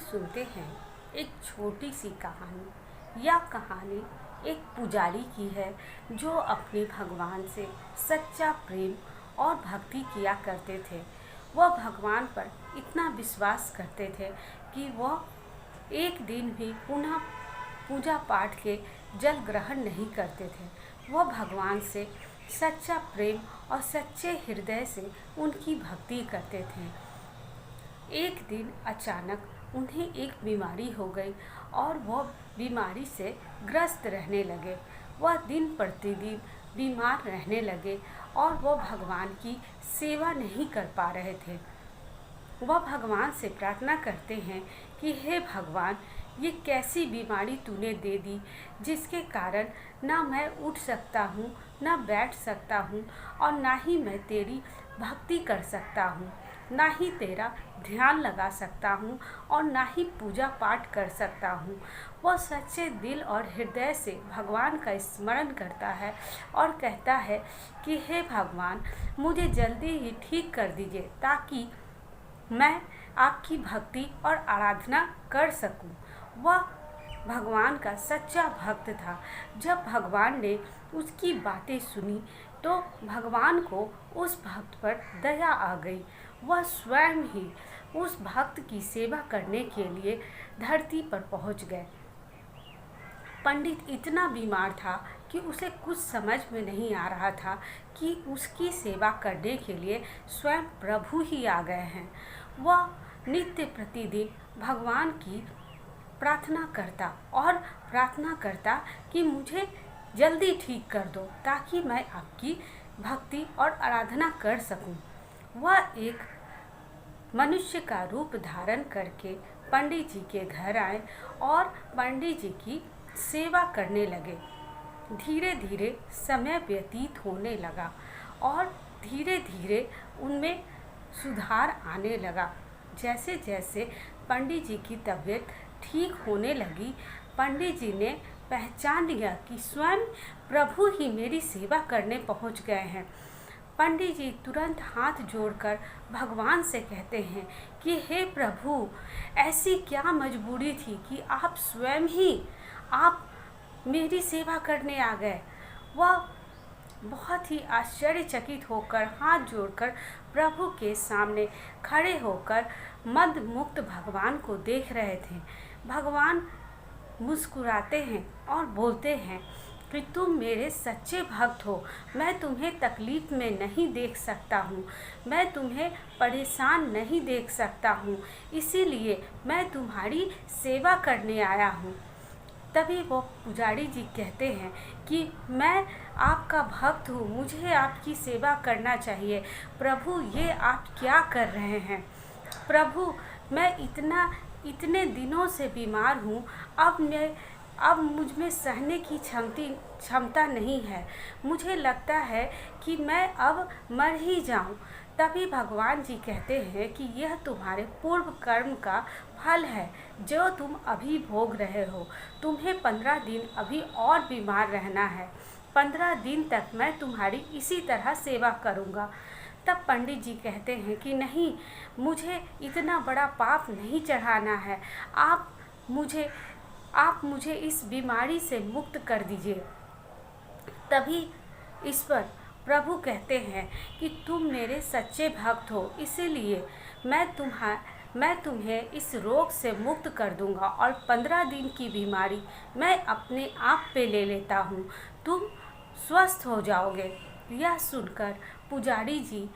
सुनते हैं एक छोटी सी कहानी। यह कहानी एक पुजारी की है जो अपने भगवान से सच्चा प्रेम और भक्ति किया करते थे। वह भगवान पर इतना विश्वास करते थे कि वह एक दिन भी पुनः पूजा पाठ के जल ग्रहण नहीं करते थे। वह भगवान से सच्चा प्रेम और सच्चे हृदय से उनकी भक्ति करते थे। एक दिन अचानक उन्हें एक बीमारी हो गई और वह बीमारी से ग्रस्त रहने लगे। वह दिन प्रतिदिन बीमार रहने लगे और वह भगवान की सेवा नहीं कर पा रहे थे। वह भगवान से प्रार्थना करते हैं कि हे भगवान, ये कैसी बीमारी तूने दे दी जिसके कारण ना मैं उठ सकता हूँ, ना बैठ सकता हूँ और ना ही मैं तेरी भक्ति कर सकता हूँ, ना ही तेरा ध्यान लगा सकता हूँ और ना ही पूजा पाठ कर सकता हूँ। वह सच्चे दिल और हृदय से भगवान का स्मरण करता है और कहता है कि हे भगवान, मुझे जल्दी ही ठीक कर दीजिए ताकि मैं आपकी भक्ति और आराधना कर सकूं। वह भगवान का सच्चा भक्त था। जब भगवान ने उसकी बातें सुनी तो भगवान को उस भक्त पर दया आ गई। वह स्वयं ही उस भक्त की सेवा करने के लिए धरती पर पहुंच गए। पंडित इतना बीमार था कि उसे कुछ समझ में नहीं आ रहा था कि उसकी सेवा करने के लिए स्वयं प्रभु ही आ गए हैं। वह नित्य प्रतिदिन भगवान की प्रार्थना करता कि मुझे जल्दी ठीक कर दो ताकि मैं आपकी भक्ति और आराधना कर सकूं। वह एक मनुष्य का रूप धारण करके पंडित जी के घर आए और पंडित जी की सेवा करने लगे। धीरे धीरे समय व्यतीत होने लगा और धीरे धीरे उनमें सुधार आने लगा। जैसे जैसे पंडित जी की तबीयत ठीक होने लगी, पंडित जी ने पहचान लिया कि स्वयं प्रभु ही मेरी सेवा करने पहुंच गए हैं। पंडित जी तुरंत हाथ जोड़कर भगवान से कहते हैं कि हे प्रभु, ऐसी क्या मजबूरी थी कि आप स्वयं ही आप मेरी सेवा करने आ गए। वह बहुत ही आश्चर्यचकित होकर हाथ जोड़कर प्रभु के सामने खड़े होकर मंद मुक्त भगवान को देख रहे थे। भगवान मुस्कुराते हैं और बोलते हैं कि तुम मेरे सच्चे भक्त हो। मैं तुम्हें तकलीफ में नहीं देख सकता हूँ, मैं तुम्हें परेशान नहीं देख सकता हूँ, इसीलिए मैं तुम्हारी सेवा करने आया हूँ। तभी वो पुजारी जी कहते हैं कि मैं आपका भक्त हूँ, मुझे आपकी सेवा करना चाहिए। प्रभु, ये आप क्या कर रहे हैं? प्रभु, मैं इतने दिनों से बीमार हूँ, अब मुझ में सहने की क्षमता नहीं है। मुझे लगता है कि मैं अब मर ही जाऊँ। तभी भगवान जी कहते हैं कि यह तुम्हारे पूर्व कर्म का फल है जो तुम अभी भोग रहे हो। तुम्हें 15 दिन अभी और बीमार रहना है। 15 दिन तक मैं तुम्हारी इसी तरह सेवा करूँगा। तब पंडित जी कहते हैं कि नहीं, मुझे इतना बड़ा पाप नहीं चढ़ाना है। आप मुझे इस बीमारी से मुक्त कर दीजिए। तभी ईश्वर प्रभु कहते हैं कि तुम मेरे सच्चे भक्त हो, इसीलिए मैं तुम्हें इस रोग से मुक्त कर दूंगा और 15 दिन की बीमारी मैं अपने आप पे ले लेता हूँ। तुम स्वस्थ हो जाओगे। यह सुनकर पुजारी जी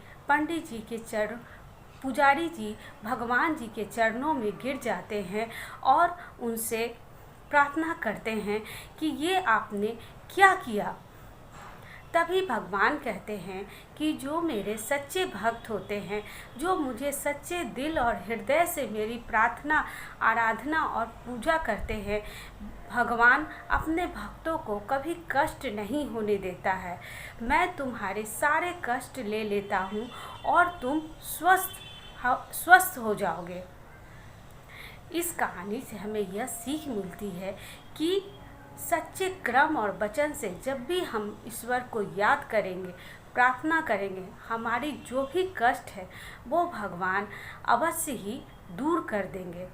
भगवान जी के चरणों में गिर जाते हैं और उनसे प्रार्थना करते हैं कि ये आपने क्या किया। तभी भगवान कहते हैं कि जो मेरे सच्चे भक्त होते हैं, जो मुझे सच्चे दिल और हृदय से मेरी प्रार्थना, आराधना और पूजा करते हैं, भगवान अपने भक्तों को कभी कष्ट नहीं होने देता है। मैं तुम्हारे सारे कष्ट ले लेता हूँ और तुम स्वस्थ हो जाओगे। इस कहानी से हमें यह सीख मिलती है कि सच्चे क्रम और वचन से जब भी हम ईश्वर को याद करेंगे, प्रार्थना करेंगे, हमारी जो भी कष्ट है वो भगवान अवश्य ही दूर कर देंगे।